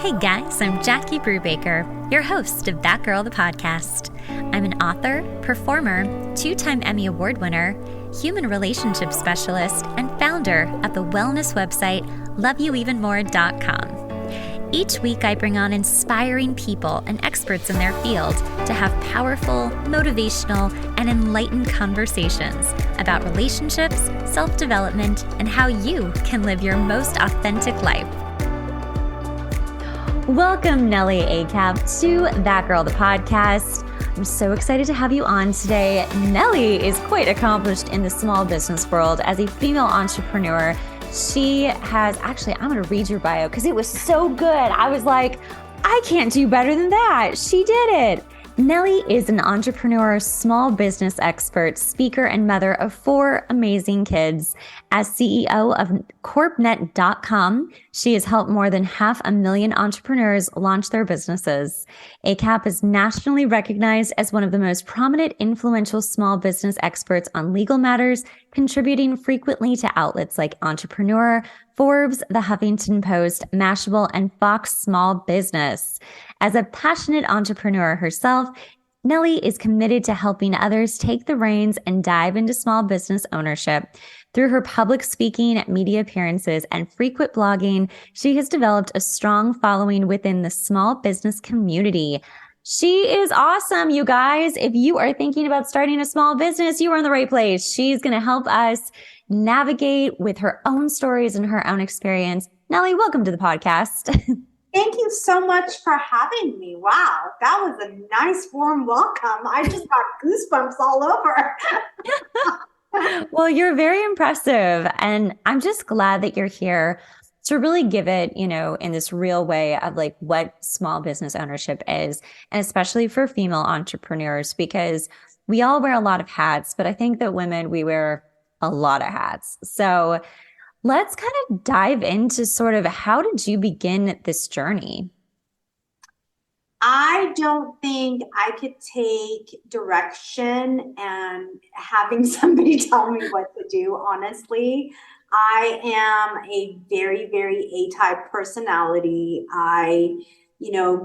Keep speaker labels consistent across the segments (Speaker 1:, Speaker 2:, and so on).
Speaker 1: Hey guys, I'm Jackie Brubaker, your host of That Girl the Podcast. I'm an author, performer, 2-time Emmy Award winner, human relationship specialist, and founder of the wellness website loveyouevenmore.com. Each week I bring on inspiring people and experts in their field to have powerful, motivational, and enlightened conversations about relationships, self-development, and how you can live your most authentic life. Welcome, Nellie Akalp, to That Girl the Podcast. I'm so excited to have you on today. Nellie is quite accomplished in the small business world as a female entrepreneur. She has, actually, I'm going to read your bio because it was so good. I was like, I can't do better than that. She did it. Nellie is an entrepreneur, small business expert, speaker, and mother of 4 amazing kids. As CEO of CorpNet.com, she has helped more than 500,000 entrepreneurs launch their businesses. Akalp is nationally recognized as one of the most prominent, influential small business experts on legal matters, contributing frequently to outlets like Entrepreneur, Forbes, the Huffington Post, Mashable, and Fox Small Business. As a passionate entrepreneur herself, Nellie is committed to helping others take the reins and dive into small business ownership. Through her public speaking, media appearances, and frequent blogging, she has developed a strong following within the small business community. She is awesome, you guys. If you are thinking about starting a small business, you are in the right place. She's going to help us navigate with her own stories and her own experience. Nellie, welcome to the podcast.
Speaker 2: Thank you so much for having me. Wow, that was a nice warm welcome. I just got goosebumps all over.
Speaker 1: Well, you're very impressive. And I'm just glad that you're here to really give it, in this real way of like what small business ownership is, and especially for female entrepreneurs, because we all wear a lot of hats, but I think that women, we wear a lot of hats. So let's kind of dive into sort of how did you begin this journey?
Speaker 2: I don't think I could take direction and having somebody tell me what to do, honestly. I am a very, very A-type personality. I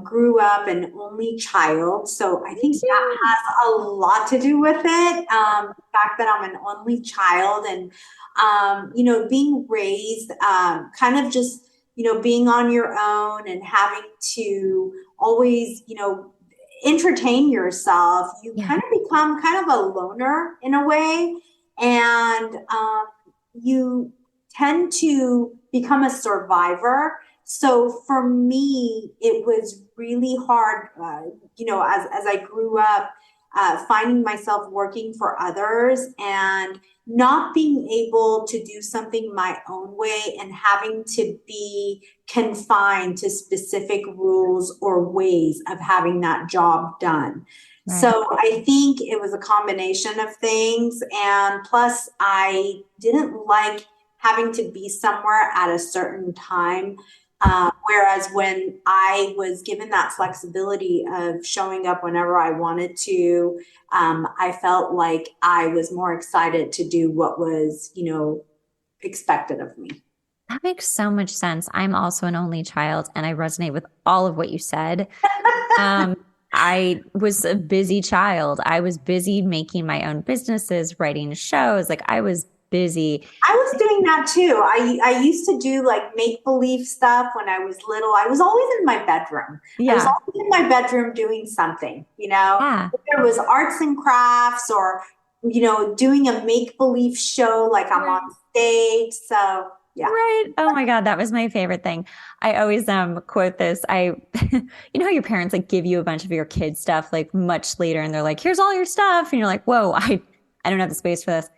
Speaker 2: grew up an only child. So I think that has a lot to do with it. The fact that I'm an only child and, being raised kind of just, being on your own and having to always, entertain yourself. You kind of become kind of a loner in a way. And you tend to become a survivor. So for me, it was really hard, as I grew up, finding myself working for others and not being able to do something my own way and having to be confined to specific rules or ways of having that job done. Right. So I think it was a combination of things. And plus, I didn't like having to be somewhere at a certain time. Whereas when I was given that flexibility of showing up whenever I wanted to, I felt like I was more excited to do what was, expected of me.
Speaker 1: That makes so much sense. I'm also an only child and I resonate with all of what you said. I was a busy child. I was busy making my own businesses, writing shows. Like I was busy.
Speaker 2: I was doing that too. I used to do like make-believe stuff when I was little. I was always in my bedroom. I was always in my bedroom doing something, If there was arts and crafts or, doing a make-believe show, like I'm on stage. So yeah.
Speaker 1: Right. Oh my God. That was my favorite thing. I always quote this. How your parents like give you a bunch of your kids' stuff like much later and they're like, here's all your stuff. And you're like, whoa, I don't have the space for this.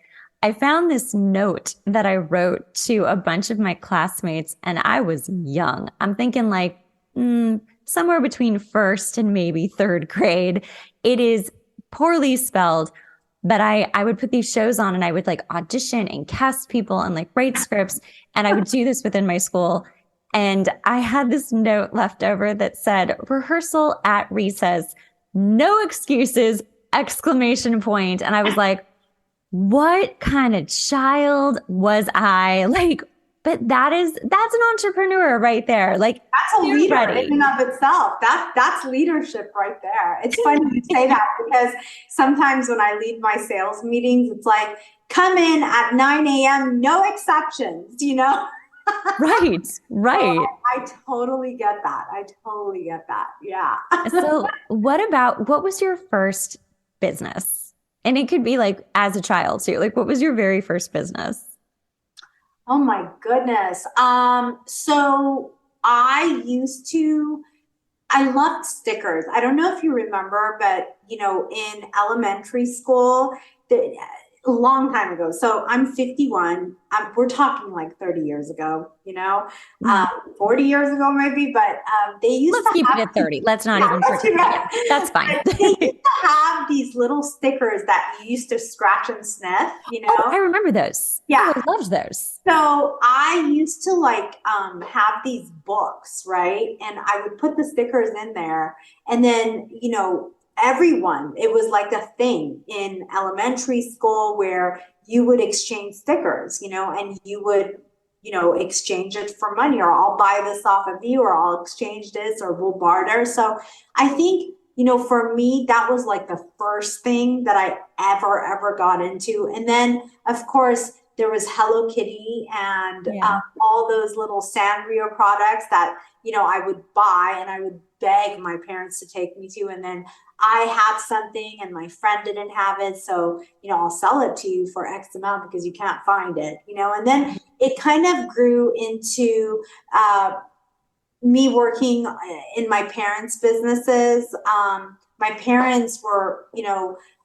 Speaker 1: I found this note that I wrote to a bunch of my classmates and I was young. I'm thinking like somewhere between first and maybe third grade. It is poorly spelled, but I would put these shows on and I would like audition and cast people and like write scripts. And I would do this within my school. And I had this note left over that said, rehearsal at recess, no excuses, ! And I was like, what kind of child was I? Like, But that's an entrepreneur right there. Like
Speaker 2: That's a
Speaker 1: they're
Speaker 2: leader in
Speaker 1: ready.
Speaker 2: and of itself. That's leadership right there. It's funny you say that because sometimes when I lead my sales meetings, it's like, come in at 9 a.m., no exceptions, you know?
Speaker 1: Right,
Speaker 2: So
Speaker 1: right.
Speaker 2: I totally get that. I totally get that. Yeah.
Speaker 1: So what was your first business? And it could be like as a child too. Like what was your very first business?
Speaker 2: Oh my goodness. So I loved stickers. I don't know if you remember, but in elementary school, the, a long time ago. So I'm 51. We're talking like 30 years ago, 40 years ago maybe, but they used
Speaker 1: Let's
Speaker 2: to
Speaker 1: keep it
Speaker 2: have
Speaker 1: at 30. Let's not
Speaker 2: yeah,
Speaker 1: even
Speaker 2: that's
Speaker 1: pretend.
Speaker 2: right.
Speaker 1: Yeah, that's fine.
Speaker 2: But they used to have these little stickers that you used to scratch and sniff,
Speaker 1: Oh, I remember those. Oh,
Speaker 2: Yeah.
Speaker 1: I loved those.
Speaker 2: So I used to like have these books, right? And I would put the stickers in there, and then everyone. It was like a thing in elementary school where you would exchange stickers, and you would exchange it for money, or I'll buy this off of you, or I'll exchange this, or we'll barter. So I think for me, that was like the first thing that I ever got into, and then of course there was Hello Kitty and
Speaker 1: Yeah.
Speaker 2: all those little Sanrio products that I would buy, and I would beg my parents to take me to, and then I had something and my friend didn't have it, so I'll sell it to you for X amount because you can't find it, and then it kind of grew into me working in my parents' businesses. My parents were,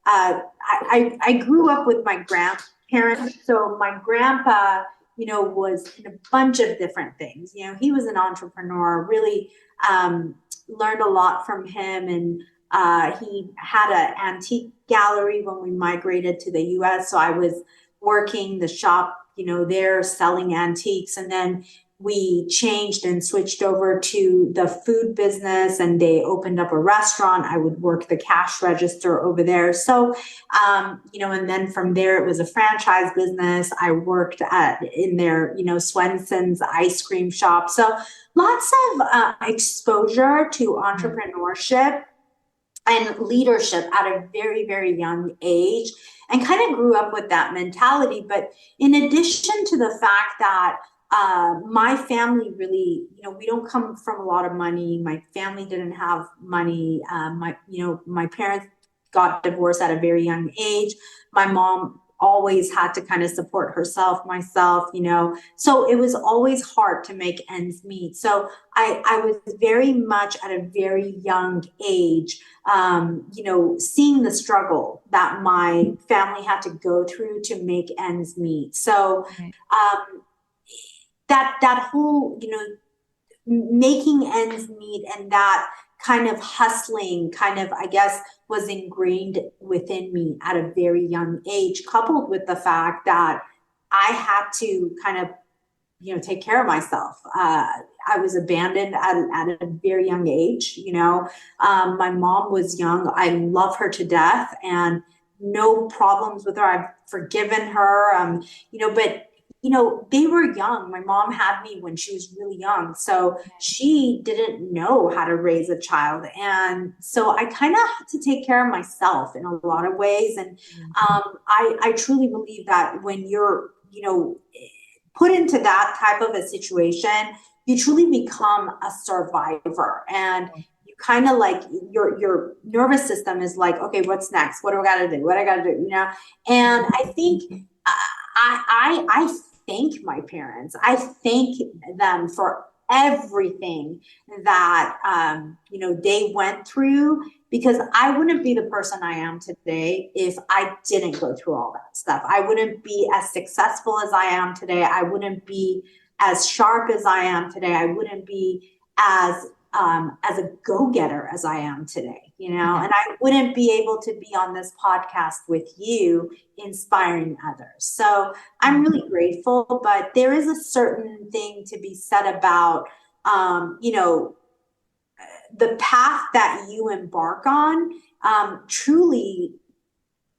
Speaker 2: I grew up with my grandparents. So my grandpa, was in a bunch of different things. He was an entrepreneur, really learned a lot from him. And he had an antique gallery when we migrated to the US. So I was working the shop, there selling antiques. And then we changed and switched over to the food business, and they opened up a restaurant. I would work the cash register over there. So, and then from there, it was a franchise business. I worked in their, Swenson's ice cream shop. So lots of exposure to entrepreneurship and leadership at a very, very young age, and kind of grew up with that mentality. But in addition to the fact that my family really, we don't come from a lot of money. My family didn't have money. My parents got divorced at a very young age. My mom always had to kind of support herself, myself, so it was always hard to make ends meet. So I was very much at a very young age, seeing the struggle that my family had to go through to make ends meet. So, that whole making ends meet, and that kind of hustling kind of, I guess, was ingrained within me at a very young age, coupled with the fact that I had to kind of take care of myself. I was abandoned at a very young age. My mom was young. I love her to death and no problems with her. I've forgiven her. But they were young. My mom had me when she was really young. So she didn't know how to raise a child. And so I kind of had to take care of myself in a lot of ways. And I truly believe that when you're, put into that type of a situation, you truly become a survivor. And you kind of like your nervous system is like, okay, what's next? What do I got to do? What I got to do? And I think I thank my parents. I thank them for everything that they went through, because I wouldn't be the person I am today if I didn't go through all that stuff. I wouldn't be as successful as I am today. I wouldn't be as sharp as I am today. I wouldn't be as a go-getter as I am today, and I wouldn't be able to be on this podcast with you inspiring others. So I'm really grateful, but there is a certain thing to be said about, the path that you embark on. Truly,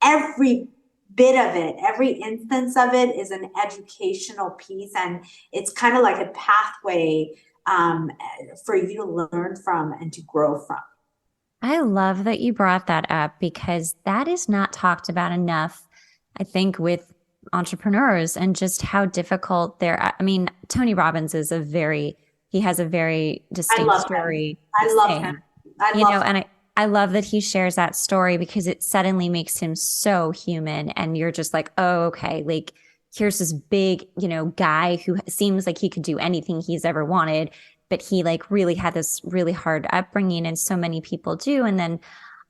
Speaker 2: every bit of it, every instance of it is an educational piece, and it's kind of like a pathway um, for you to learn from and to grow from.
Speaker 1: I love that you brought that up because that is not talked about enough, I think, with entrepreneurs and just how difficult they're. I mean, Tony Robbins is he has a very
Speaker 2: I
Speaker 1: distinct
Speaker 2: love him.
Speaker 1: story.
Speaker 2: I love him.
Speaker 1: Same,
Speaker 2: I
Speaker 1: you know,
Speaker 2: love him.
Speaker 1: and I love that he shares that story because it suddenly makes him so human. And you're just like, oh, okay, like here's this big, guy who seems like he could do anything he's ever wanted, but he like really had this really hard upbringing, and so many people do. And then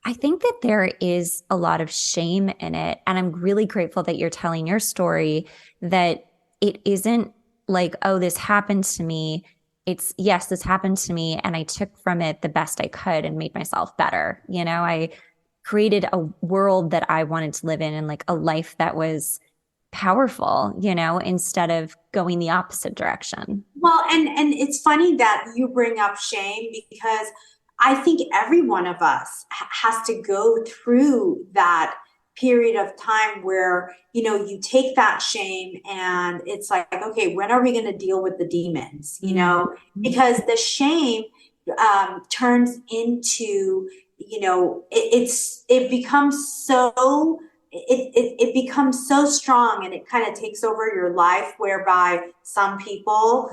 Speaker 1: I think that there is a lot of shame in it. And I'm really grateful that you're telling your story, that it isn't like, oh, this happened to me. It's, yes, this happened to me. And I took from it the best I could and made myself better. I created a world that I wanted to live in and like a life that was powerful, instead of going the opposite direction.
Speaker 2: Well, and it's funny that you bring up shame, because I think every one of us has to go through that period of time where, you take that shame and it's like, okay, when are we going to deal with the demons?
Speaker 1: Mm-hmm.
Speaker 2: Because the shame turns into, it becomes so it becomes so strong, and it kind of takes over your life, whereby some people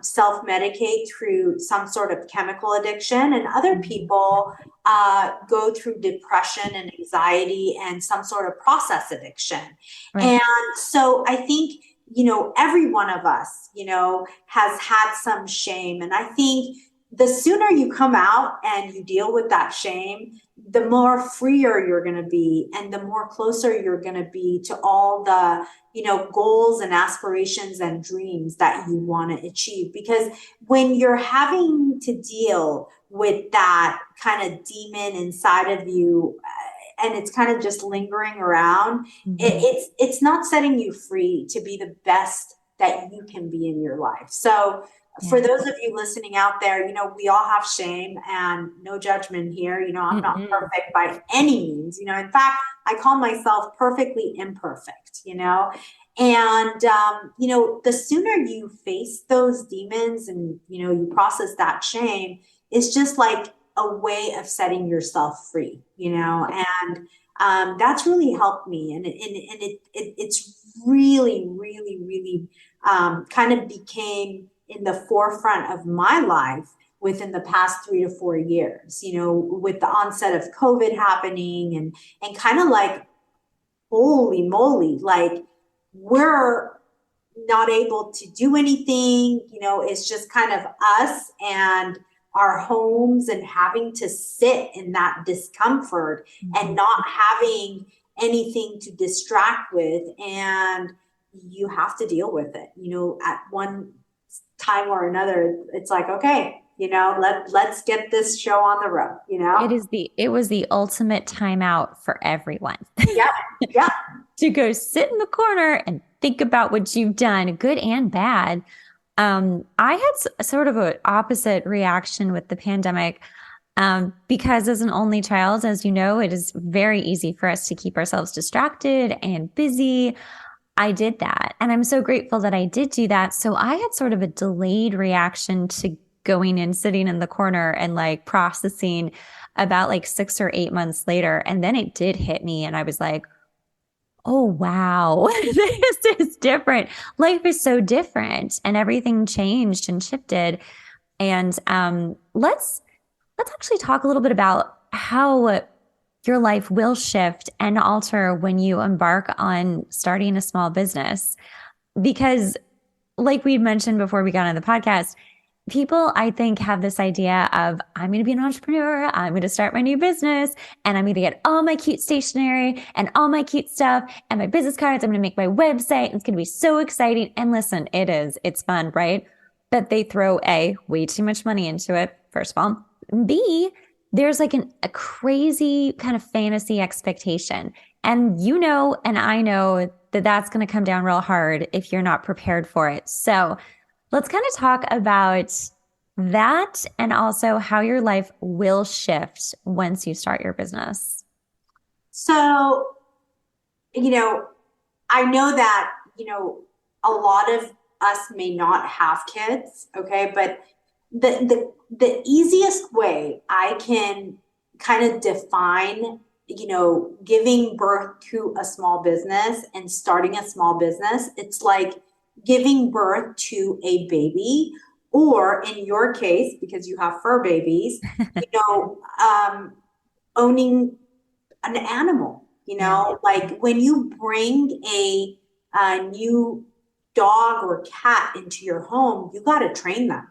Speaker 2: self-medicate through some sort of chemical addiction, and other people go through depression and anxiety and some sort of process addiction.
Speaker 1: Right.
Speaker 2: And so I think, every one of us, has had some shame. And I think the sooner you come out and you deal with that shame, the more freer you're going to be, and the more closer you're going to be to all the, goals and aspirations and dreams that you want to achieve. Because when you're having to deal with that kind of demon inside of you, and it's kind of just lingering around,
Speaker 1: Mm-hmm.
Speaker 2: it's not setting you free to be the best that you can be in your life. So for
Speaker 1: Yeah.
Speaker 2: those of you listening out there, we all have shame, and no judgment here. I'm not
Speaker 1: Mm-mm.
Speaker 2: perfect by any means. In fact, I call myself perfectly imperfect, and, the sooner you face those demons and, you process that shame, it's just like a way of setting yourself free, and that's really helped me. It's really, really, really kind of became in the forefront of my life within the past 3 to 4 years, with the onset of COVID happening, and kind of like, holy moly, like we're not able to do anything, it's just kind of us and our homes, and having to sit in that discomfort and
Speaker 1: Mm-hmm.
Speaker 2: not having anything to distract with. And you have to deal with it, at one time or another. It's like, okay, let's get this show on the road,
Speaker 1: It was the ultimate timeout for everyone
Speaker 2: yeah, yeah.
Speaker 1: to go sit in the corner and think about what you've done, good and bad. I had sort of an opposite reaction with the pandemic, because as an only child, as you know, it is very easy for us to keep ourselves distracted and busy. I did that. And I'm so grateful that I did do that. So I had sort of a delayed reaction to going and sitting in the corner and like processing about like 6 or 8 months later. And then it did hit me. And I was like, oh, wow, this is different. Life is so different and everything changed and shifted. And let's actually talk a little bit about how your life will shift and alter when you embark on starting a small business. Because, like we mentioned before we got on the podcast, people, I think, have this idea of I'm going to be an entrepreneur, I'm going to start my new business, and I'm going to get all my cute stationery and all my cute stuff and my business cards. I'm going to make my website, and it's going to be so exciting. And listen, it's fun, right? But they throw way too much money into it, first of all. B, there's like a crazy kind of fantasy expectation. And and I know that that's going to come down real hard if you're not prepared for it. So let's kind of talk about that and also how your life will shift once you start your business.
Speaker 2: So you know, I know that, a lot of us may not have kids, okay, but the easiest way I can kind of define, giving birth to a small business and starting a small business, it's like giving birth to a baby, or in your case, because you have fur babies, owning an animal,
Speaker 1: Yeah.
Speaker 2: like when you bring a new dog or cat into your home, you got to train them.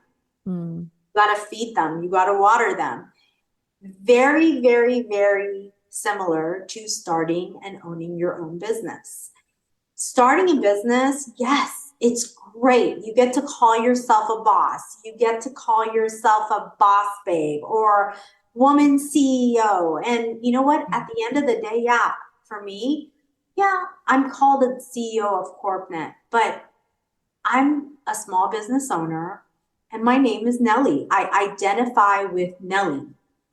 Speaker 1: Mm.
Speaker 2: You got to feed them. You got to water them. Very, very, very similar to starting and owning your own business. Starting a business, yes, it's great. You get to call yourself a boss. You get to call yourself a boss babe or woman CEO. And you know what? At the end of the day, yeah, for me, yeah, I'm called a CEO of CorpNet, but I'm a small business owner and my name is Nellie. I identify with Nellie,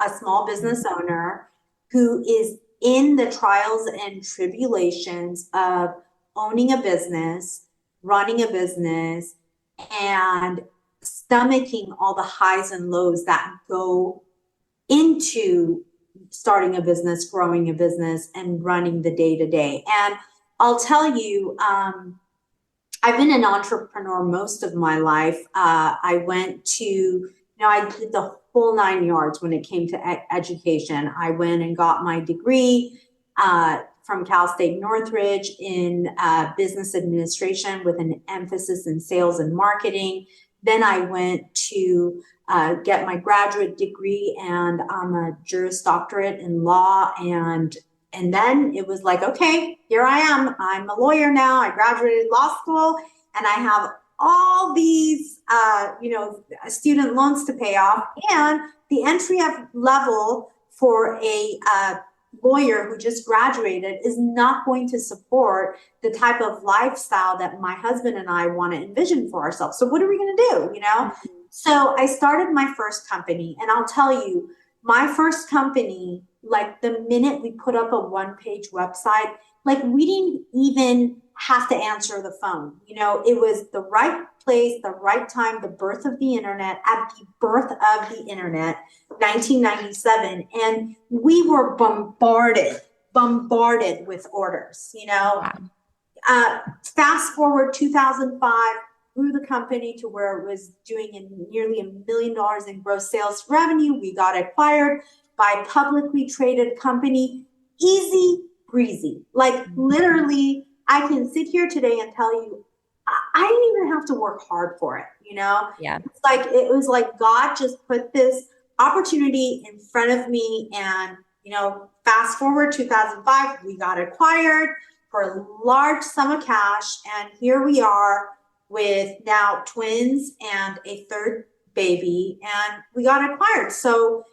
Speaker 2: a small business owner who is in the trials and tribulations of owning a business, running a business, and stomaching all the highs and lows that go into starting a business, growing a business, and running the day to day. And I'll tell you, I've been an entrepreneur most of my life. I went to, I did the whole 9 yards when it came to education. I went and got my degree from Cal State Northridge in business administration with an emphasis in sales and marketing. Then I went to get my graduate degree, and I'm a Juris Doctorate in law. And then it was like, okay, here I am. I'm a lawyer now. I graduated law school and I have all these, student loans to pay off. And the entry level for a lawyer who just graduated is not going to support the type of lifestyle that my husband and I want to envision for ourselves. So what are we going to do? So I started my first company, and I'll tell you, my first company, like the minute we put up a one-page website, like we didn't even have to answer the phone. It was the right place, the right time, the birth of the internet, at the birth of the internet, 1997. And we were bombarded with orders,
Speaker 1: Wow.
Speaker 2: Fast forward 2005, grew the company to where it was doing nearly $1 million in gross sales revenue. We got acquired by a publicly traded company. Easy breezy. Like literally, I can sit here today and tell you, I didn't even have to work hard for it.
Speaker 1: Yeah.
Speaker 2: It was like God just put this opportunity in front of me. And, fast forward 2005, we got acquired for a large sum of cash. And here we are with now twins and a third baby, and we got acquired. So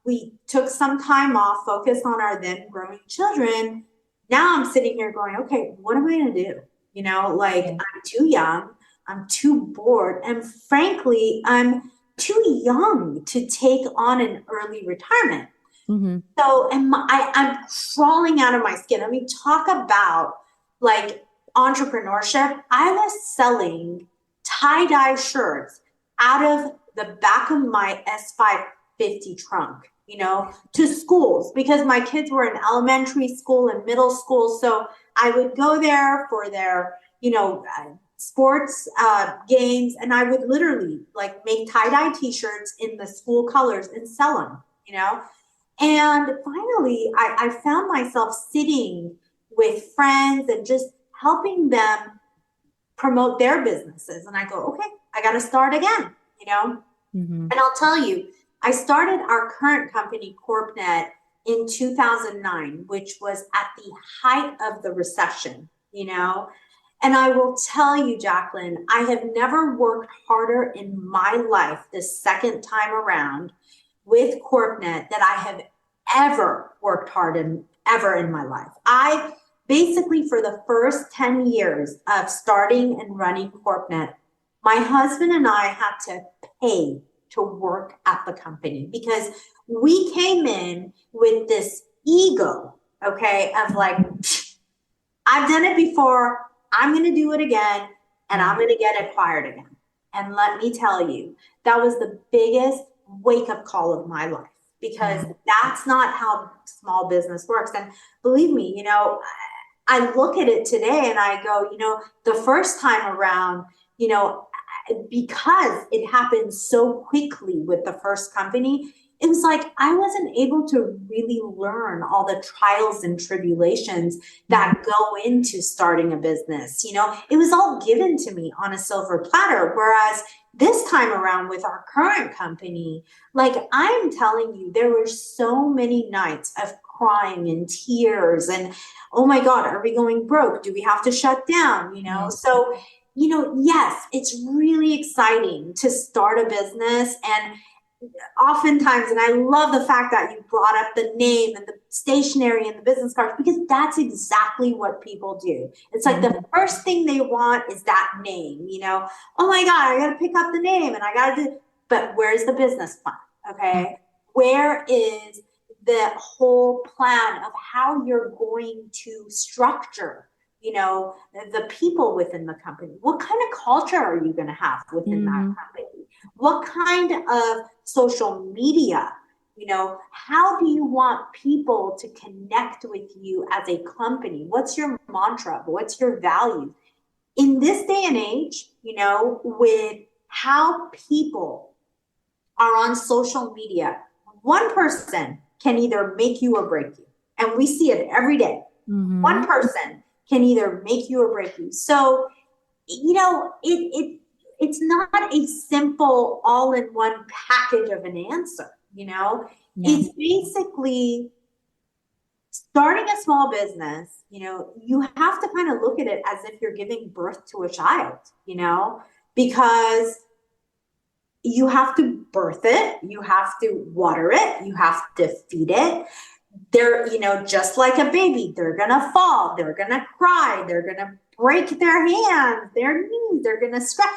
Speaker 2: we took some time off, focused on our then growing children. Now I'm sitting here going, okay, what am I going to do? I'm too young, I'm too bored, and frankly, I'm too young to take on an early retirement.
Speaker 1: Mm-hmm.
Speaker 2: So I'm crawling out of my skin. I mean, talk about like entrepreneurship. I was selling tie-dye shirts out of the back of my S550 trunk, to schools, because my kids were in elementary school and middle school. So I would go there for their, sports games, and I would literally like make tie-dye t-shirts in the school colors and sell them, And finally, I found myself sitting with friends and just helping them promote their businesses. And I go, okay, I got to start again,
Speaker 1: Mm-hmm.
Speaker 2: And I'll tell you, I started our current company, CorpNet, in 2009, which was at the height of the recession, And I will tell you, Jacqueline, I have never worked harder in my life this second time around with CorpNet that I have ever worked hard ever in my life. I basically, for the first 10 years of starting and running CorpNet, my husband and I had to pay to work at the company because we came in with this ego, okay, of like, I've done it before. I'm going to do it again, and I'm going to get acquired again. And let me tell you, that was the biggest wake-up call of my life, because that's not how small business works. And believe me, you know, I look at it today and I go, you know, the first time around, you know, because it happened so quickly with the first company, it was like I wasn't able to really learn all the trials and tribulations that go into starting a business. You know, it was all given to me on a silver platter. Whereas this time around with our current company, like I'm telling you, there were so many nights of crying and tears and, oh my God, are we going broke? Do we have to shut down? You know, so, you know, yes, it's really exciting to start a business. And oftentimes, and I love the fact that you brought up the name and the stationery and the business cards, because that's exactly what people do. It's like the first thing they want is that name, you know, oh my God, I got to pick up the name and I got to do, but where's the business plan? Okay. Where is the whole plan of how you're going to structure, you know, the people within the company? What kind of culture are you going to have within that company? What kind of social media, you know, how do you want people to connect with you as a company? What's your mantra? What's your value? In this day and age, you know, with how people are on social media, one person can either make you or break you. And we see it every day. One person can either make you or break you. So, you know, it's not a simple all-in-one package of an answer, you know? It's basically starting a small business, you know, you have to kind of look at it as if you're giving birth to a child, you know, because you have to birth it, you have to water it, you have to feed it. They're, you know, just like a baby, they're going to fall, they're going to cry, they're going to break their hands, their knees, they're going to scratch.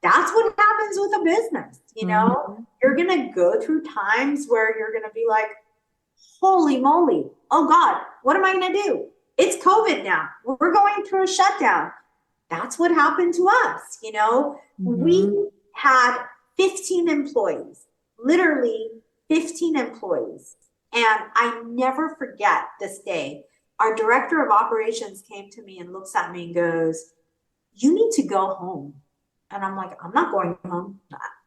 Speaker 2: That's what happens with a business. You know, you're going to go through times where you're going to be like, holy moly, oh God, what am I going to do? It's COVID now. We're going through a shutdown. That's what happened to us. You know, we had 15 employees, literally 15 employees. And I never forget this day. Our director of operations came to me and looks at me and goes, you need to go home. And I'm like, I'm not going home.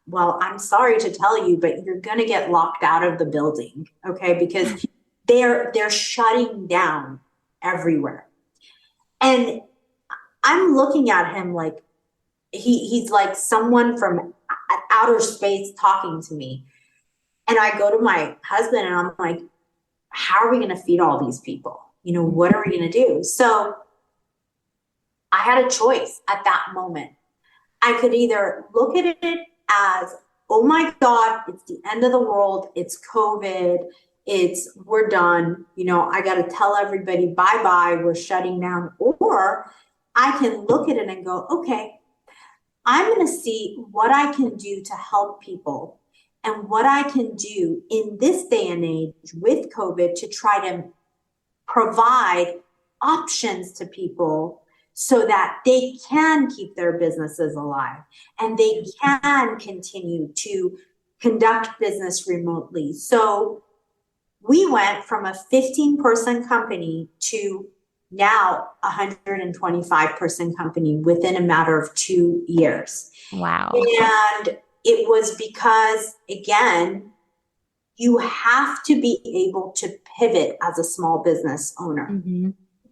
Speaker 2: Well, I'm sorry to tell you, but you're going to get locked out of the building. Okay. Because they're shutting down everywhere. And I'm looking at him like he's like someone from outer space talking to me. And I go to my husband and I'm like, how are we going to feed all these people? You know, what are we going to do? So I had a choice at that moment. I could either look at it as, oh my God, it's the end of the world. It's COVID. We're done. You know, I got to tell everybody bye-bye. We're shutting down. Or I can look at it and go, okay, I'm going to see what I can do to help people and what I can do in this day and age with COVID to try to provide options to people so that they can keep their businesses alive and they can continue to conduct business remotely. So we went from a 15-person company to now a 125-person company within a matter of 2 years.
Speaker 1: Wow.
Speaker 2: And it was because, again, you have to be able to pivot as a small business owner.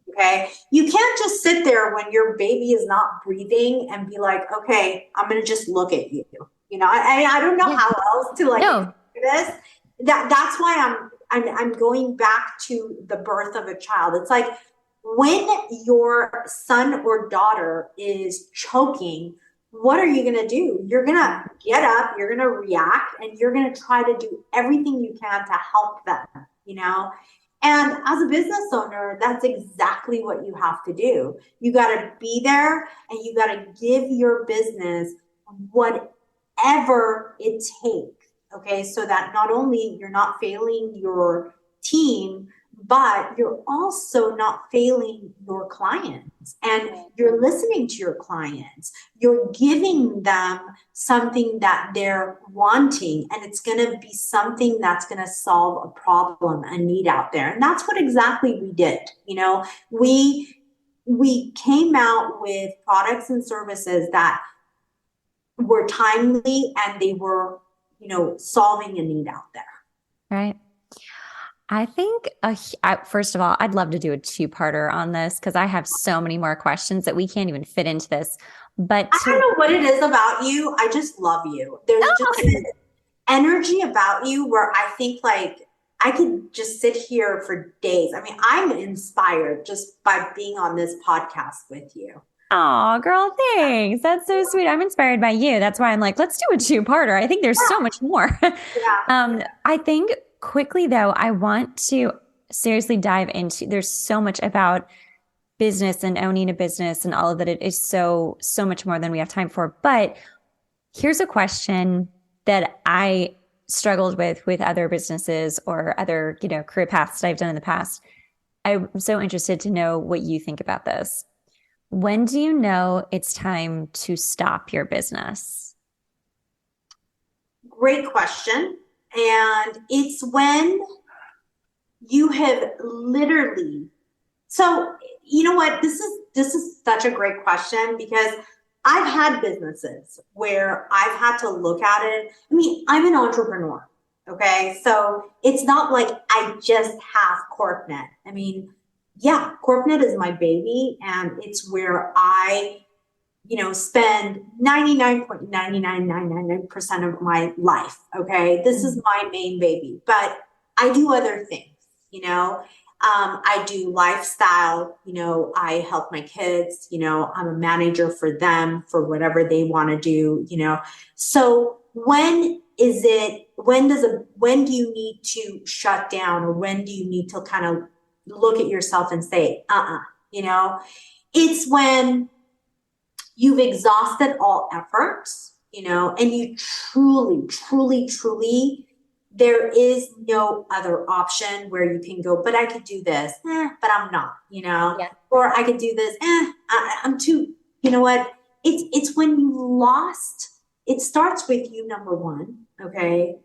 Speaker 2: Okay. You can't just sit there when your baby is not breathing and be like, okay, I'm going to just look at you. You know, I don't know how else to do this. That's why I'm going back to the birth of a child. It's like when your son or daughter is choking, what are you going to do? You're going to get up, you're going to react, and you're going to try to do everything you can to help them, you know? And as a business owner, that's exactly what you have to do. You got to be there and you got to give your business whatever it takes. Okay. So that not only you're not failing your team, but you're also not failing your clients and you're listening to your clients. You're giving them something that they're wanting, and it's going to be something that's going to solve a problem, a need out there. And that's what exactly we did. We came out with products and services that were timely and they were, solving a need out there.
Speaker 1: Right. I think, first of all, I'd love to do a two-parter on this because I have so many more questions that we can't even fit into this. But
Speaker 2: I don't know what it is about you. I just love you. There's just an energy about you where I think like I could just sit here for days. I mean, I'm inspired just by being on this podcast with you.
Speaker 1: Oh, girl, thanks. That's so sweet. I'm inspired by you. That's why I'm like, let's do a two-parter. I think there's so much more.
Speaker 2: Yeah.
Speaker 1: I think quickly though, I want to seriously dive into, there's so much about business and owning a business and all of that. It is so, so much more than we have time for. But here's a question that I struggled with other businesses or other, career paths that I've done in the past. I'm so interested to know what you think about this. When do you know it's time to stop your business?
Speaker 2: Great question. And it's when you have literally, so you know what, this is such a great question because I've had businesses where I've had to look at it. I mean, I'm an entrepreneur. Okay. So it's not like I just have CorpNet. I mean, yeah, CorpNet is my baby and it's where I, spend 99.99999% of my life. Okay. This is my main baby, but I do other things. I do lifestyle, I help my kids, I'm a manager for them for whatever they want to do. So when do you need to shut down or when do you need to kind of look at yourself and say, it's when you've exhausted all efforts, and you truly, truly, truly, there is no other option where you can go, but I could do this, but I'm not,
Speaker 1: Yeah.
Speaker 2: or I could do this, I'm too, you know what? It's when you lost, it starts with you, number one, okay?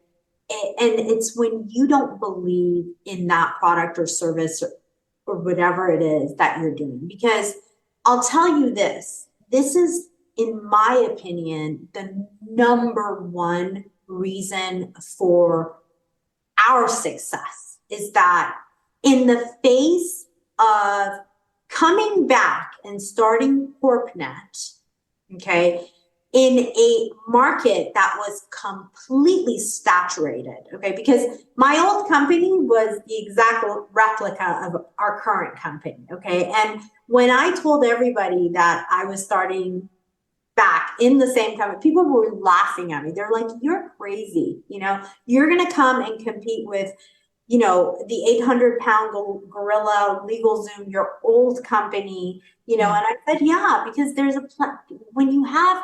Speaker 2: And it's when you don't believe in that product or service or whatever it is that you're doing. Because I'll tell you this is, in my opinion, the number one reason for our success is that in the face of coming back and starting CorpNet, okay, in a market that was completely saturated, okay, because my old company was the exact replica of our current company, okay, and when I told everybody that I was starting back in the same company, people were laughing at me. They're like, you're crazy. You're going to come and compete with, the 800-pound gorilla LegalZoom, your old company, and I said, yeah, because there's when you have,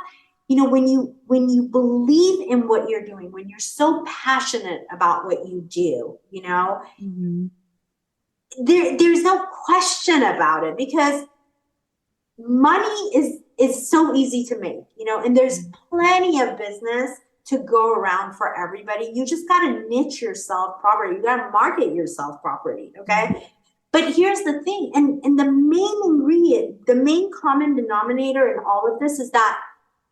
Speaker 2: when you believe in what you're doing, when you're so passionate about what you do,
Speaker 1: Mm-hmm.
Speaker 2: there's no question about it because money is so easy to make, and there's plenty of business to go around for everybody. You just got to niche yourself properly. You got to market yourself properly. Okay. But here's the thing. And the main ingredient, the main common denominator in all of this is that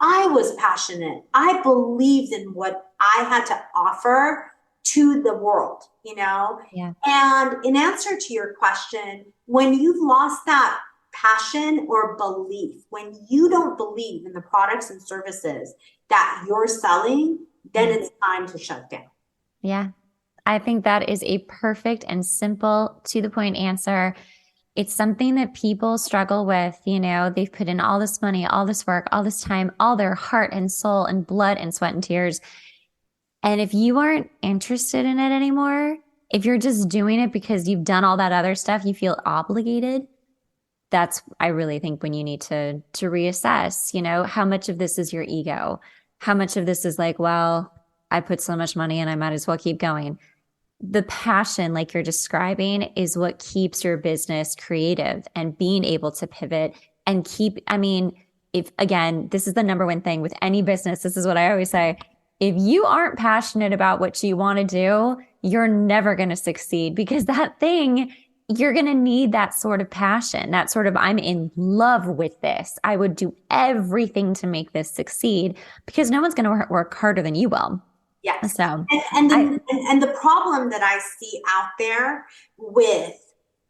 Speaker 2: I was passionate. I believed in what I had to offer to the world,
Speaker 1: Yeah.
Speaker 2: And in answer to your question, when you've lost that passion or belief, when you don't believe in the products and services that you're selling, then it's time to shut down.
Speaker 1: Yeah. I think that is a perfect and simple to the point answer. It's something that people struggle with. They've put in all this money, all this work, all this time, all their heart and soul and blood and sweat and tears. And if you aren't interested in it anymore, if you're just doing it because you've done all that other stuff, you feel obligated. That's, I really think, when you need to reassess, how much of this is your ego? How much of this is like, well, I put so much money and I might as well keep going. the passion, like you're describing, is what keeps your business creative and being able to pivot and if again, this is the number one thing with any business, this is what I always say. If you aren't passionate about what you want to do, you're never going to succeed because that thing, you're going to need that sort of passion, that sort of, I'm in love with this. I would do everything to make this succeed because no one's going to work harder than you will.
Speaker 2: Yes.
Speaker 1: So,
Speaker 2: and the problem that I see out there with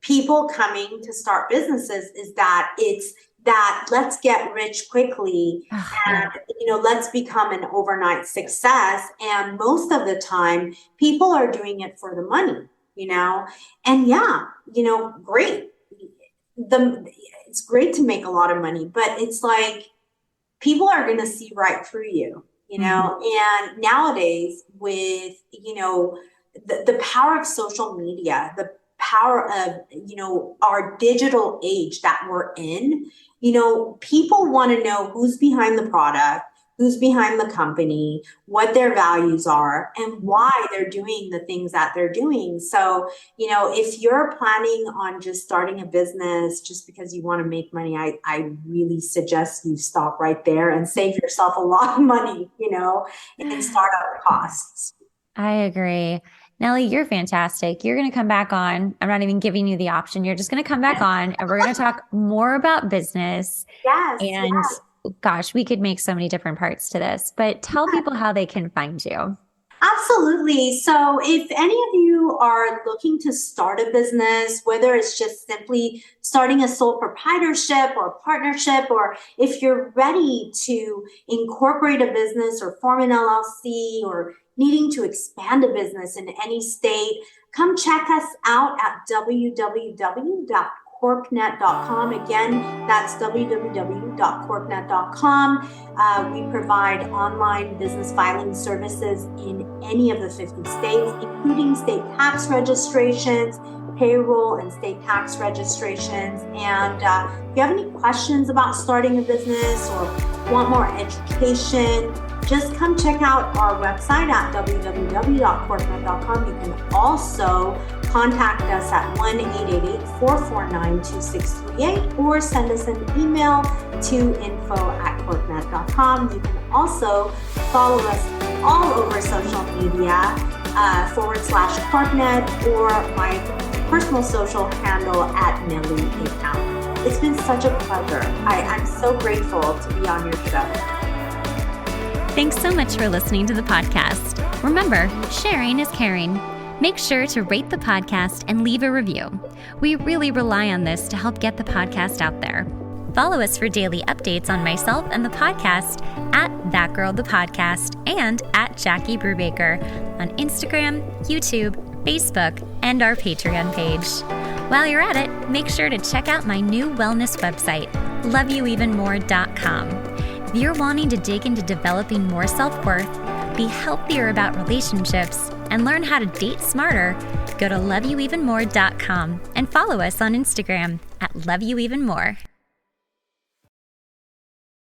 Speaker 2: people coming to start businesses is that it's that let's get rich quickly and, let's become an overnight success. And most of the time people are doing it for the money, and great. It's great to make a lot of money, but it's like people are going to see right through you. And nowadays with, the power of social media, the power of, our digital age that we're in, people want to know who's behind the product, who's behind the company, what their values are, and why they're doing the things that they're doing. So, if you're planning on just starting a business just because you want to make money, I really suggest you stop right there and save yourself a lot of money, in startup costs.
Speaker 1: I agree. Nellie, you're fantastic. You're going to come back on. I'm not even giving you the option. You're just going to come back on and we're going to talk more about business.
Speaker 2: Yes.
Speaker 1: And gosh, we could make so many different parts to this, but tell people how they can find you.
Speaker 2: Absolutely. So if any of you are looking to start a business, whether it's just simply starting a sole proprietorship or partnership, or if you're ready to incorporate a business or form an LLC or needing to expand a business in any state, come check us out at www.corpnet.com. Again, that's www.corpnet.com. We provide online business filing services in any of the 50 states, including state tax registrations, payroll and state tax registrations. And if you have any questions about starting a business or want more education, just come check out our website at www.corpnet.com. You can also contact us at 1-888-449-2638 or send us an email to info@corpnet.com. You can also follow us all over social media /Corpnet or my personal social handle at Nellie Akalp. It's been such a pleasure. I'm so grateful to be on your show.
Speaker 1: Thanks so much for listening to the podcast. Remember, sharing is caring. Make sure to rate the podcast and leave a review. We really rely on this to help get the podcast out there. Follow us for daily updates on myself and the podcast at That Girl the Podcast and at Jackie Brubaker on Instagram, YouTube, Facebook, and our Patreon page. While you're at it, make sure to check out my new wellness website, loveyouevenmore.com. If you're wanting to dig into developing more self-worth, be healthier about relationships, and learn how to date smarter, go to loveyouevenmore.com and follow us on Instagram at loveyouevenmore.